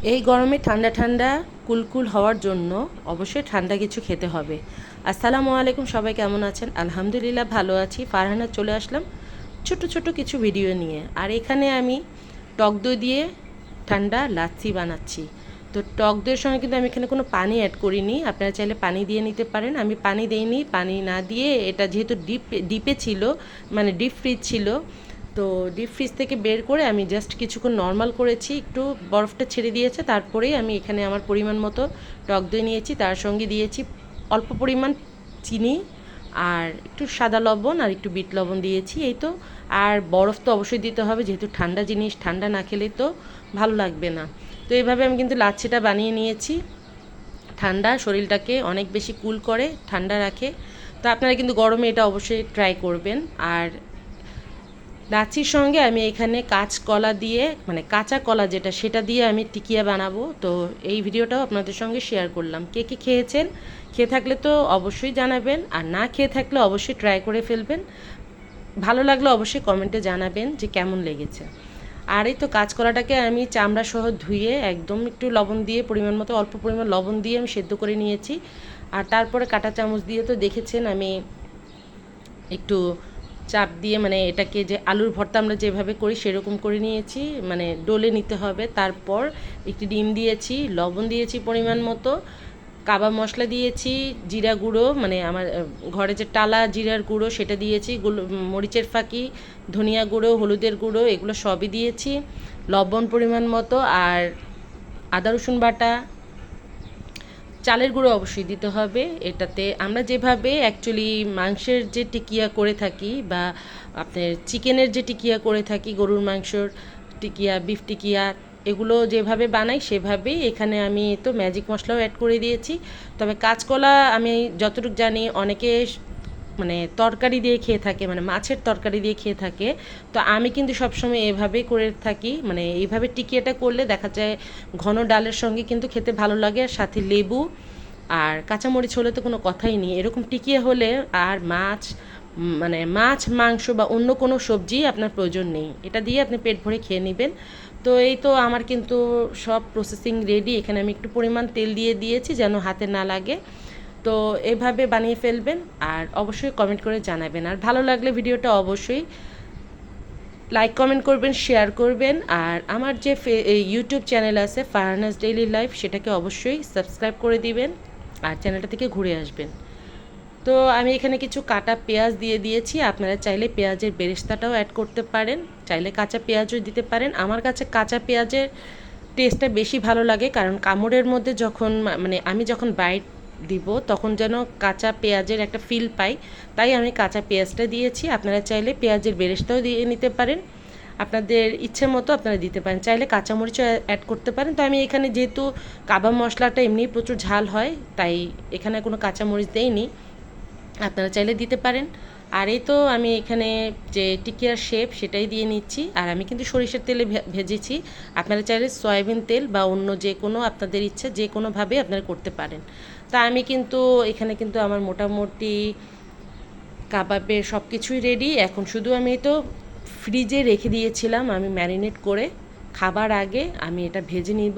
এই গরমে ঠান্ডা ঠান্ডা কুলকুল হওয়ার জন্য অবশ্যই ঠান্ডা কিছু খেতে হবে। আসসালামু আলাইকুম, সবাই কেমন আছেন? আলহামদুলিল্লাহ ভালো আছি। ফারহানা চলে আসলাম ছোট ছোট কিছু ভিডিও নিয়ে। আর এখানে আমি টক দই দিয়ে ঠান্ডা লাচ্ছি বানাচ্ছি। তো টক দইয়ের সঙ্গে কিন্তু আমি এখানে কোনো পানি অ্যাড করিনি, আপনারা চাইলে পানি দিয়ে নিতে পারেন। আমি পানি দিইনি, পানি না দিয়ে এটা যেহেতু ডিপে ছিল, মানে ডিপ ফ্রিজ ছিল, তো ডিপ ফ্রিজ থেকে বের করে আমি জাস্ট কিছুক্ষণ নর্মাল করেছি, একটু বরফটা ছেড়ে দিয়েছে। তারপরেই আমি এখানে আমার পরিমাণ মতো টক দই নিয়েছি, তার সঙ্গে দিয়েছি অল্প পরিমাণ চিনি আর একটু সাদা লবণ আর একটু বিট লবণ দিয়েছি, এই তো। আর বরফ তো অবশ্যই দিতে হবে, যেহেতু ঠান্ডা জিনিস, ঠান্ডা না খেলে তো ভালো লাগবে না। তো এইভাবে আমি কিন্তু লাচ্ছিটা বানিয়ে নিয়েছি। ঠান্ডা শরীরটাকে অনেক বেশি কুল করে, ঠান্ডা রাখে। তো আপনারা কিন্তু গরমে এটা অবশ্যই ট্রাই করবেন। আর লাচ্ছির সঙ্গে আমি এখানে কাঁচকলা দিয়ে, মানে কাঁচা কলা যেটা, সেটা দিয়ে আমি টিকিয়া বানাবো। তো এই ভিডিওটাও আপনাদের সঙ্গে শেয়ার করলাম। কে কে খেয়েছেন? খেয়ে থাকলে তো অবশ্যই জানাবেন, আর না খেয়ে থাকলে অবশ্যই ট্রাই করে ফেলবেন। ভালো লাগলে অবশ্যই কমেন্টে জানাবেন যে কেমন লেগেছে। আর এই তো কাঁচকলাটাকে আমি চামড়া সহ ধুয়ে একদম একটু লবণ দিয়ে, পরিমাণ মতো অল্প পরিমাণ লবণ দিয়ে আমি সেদ্ধ করে নিয়েছি। আর তারপরে কাঁটা চামচ দিয়ে তো দেখেছেন আমি একটু চাপ দিয়ে, মানে এটাকে যে আলুর ভর্তা আমরা যেভাবে করি সেরকম করে নিয়েছি, মানে ডলে নিতে হবে। তারপর একটি ডিম দিয়েছি, লবণ দিয়েছি পরিমাণ মতো, কাবাব মশলা দিয়েছি, জিরা গুঁড়ো, মানে আমার ঘরে যে টালা জিরার গুঁড়ো সেটা দিয়েছি, মরিচের ফাঁকি, ধনিয়া গুঁড়ো, হলুদের গুঁড়ো, এগুলো সবই দিয়েছি, লবণ পরিমাণ মতো, আর আদা রসুন বাটা, চালের গুঁড়ো অবশ্যই দিতে হবে। এটাতে আমরা যেভাবে অ্যাকচুয়ালি মাংসের যে টিকিয়া করে থাকি, বা আপনার চিকেনের যে টিকিয়া করে থাকি, গরুর মাংসর টিকিয়া, বিফ টিকিয়া, এগুলো যেভাবে বানাই সেভাবেই এখানে আমি তো ম্যাজিক মশলাও অ্যাড করে দিয়েছি। তবে কাঁচকলা আমি যতটুকু জানি অনেকে মানে তরকারি দিয়ে খেয়ে থাকে, মানে মাছের তরকারি দিয়ে খেয়ে থাকে। তো আমি কিন্তু সবসময় এভাবেই করে থাকি, মানে এইভাবে টিকিয়াটা করলে দেখা যায় ঘন ডালের সঙ্গে কিন্তু খেতে ভালো লাগে, আর সাথে লেবু আর কাঁচামরিচ হলে তো কোনো কথাই নেই। এরকম টিকিয়া হলে আর মাছ, মানে মাছ মাংস বা অন্য কোনো সবজি আপনার প্রয়োজন নেই, এটা দিয়ে আপনি পেট ভরে খেয়ে নেবেন। তো এই তো আমার কিন্তু সব প্রসেসিং রেডি। এখানে আমি একটু পরিমাণ তেল দিয়ে দিয়েছি যেন হাতে না লাগে। তো এভাবে বানিয়ে ফেলবেন, আর অবশ্যই কমেন্ট করে জানাবেন। আর ভালো লাগলে ভিডিওটা অবশ্যই লাইক কমেন্ট করবেন, শেয়ার করবেন। আর আমার যে ইউটিউব চ্যানেল আছে ফারহানাস ডেইলি লাইফ, সেটাকে অবশ্যই সাবস্ক্রাইব করে দিবেন আর চ্যানেলটা থেকে ঘুরে আসবেন। তো আমি এখানে কিছু কাটা পেঁয়াজ দিয়ে দিয়েছি, আপনারা চাইলে পেঁয়াজের বেরেস্তাটাও অ্যাড করতে পারেন, চাইলে কাঁচা পেঁয়াজও দিতে পারেন। আমার কাছে কাঁচা পেঁয়াজের টেস্টটা বেশি ভালো লাগে, কারণ কামড়ের মধ্যে যখন, মানে আমি যখন বাইট দিব তখন যেন কাঁচা পেঁয়াজের একটা ফিল পাই, তাই আমি কাঁচা পেঁয়াজটা দিয়েছি। আপনারা চাইলে পেঁয়াজের বেরেস্তাও দিয়ে নিতে পারেন, আপনাদের ইচ্ছে মতো আপনারা দিতে পারেন, চাইলে কাঁচামরিচও অ্যাড করতে পারেন। তো আমি এখানে যেহেতু কাবাব মশলাটা এমনিই প্রচুর ঝাল হয়, তাই এখানে কোনো কাঁচামরিচ দেইনি, আপনারা চাইলে দিতে পারেন। আর এই তো আমি এখানে যে টিকিয়ার শেপ সেটাই দিয়ে নিচ্ছি, আর আমি কিন্তু সরিষার তেলে ভেজেছি। আপনারা চাইলে সয়াবিন তেল বা অন্য যে কোনো আপনাদের ইচ্ছা যে কোনোভাবে আপনারা করতে পারেন। তা আমি কিন্তু এখানে কিন্তু আমার মোটামুটি কাবাবের সব কিছুই রেডি। এখন শুধু আমি তো ফ্রিজে রেখে দিয়েছিলাম আমি ম্যারিনেট করে, খাবার আগে আমি এটা ভেজে নিব।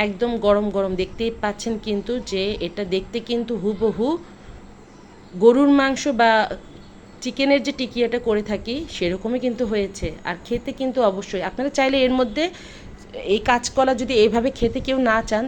একদম গরম গরম দেখতেই পাচ্ছেন কিন্তু, যে এটা দেখতে কিন্তু হুবহু গরুর মাংস বা চিকেনের যে টিকিয়াটা করে থাকি সেরকমই কিন্তু হয়েছে। আর খেতে কিন্তু অবশ্যই আপনারা চাইলে এর মধ্যে এই কাঁচকলা যদি এইভাবে খেতে কেউ না চান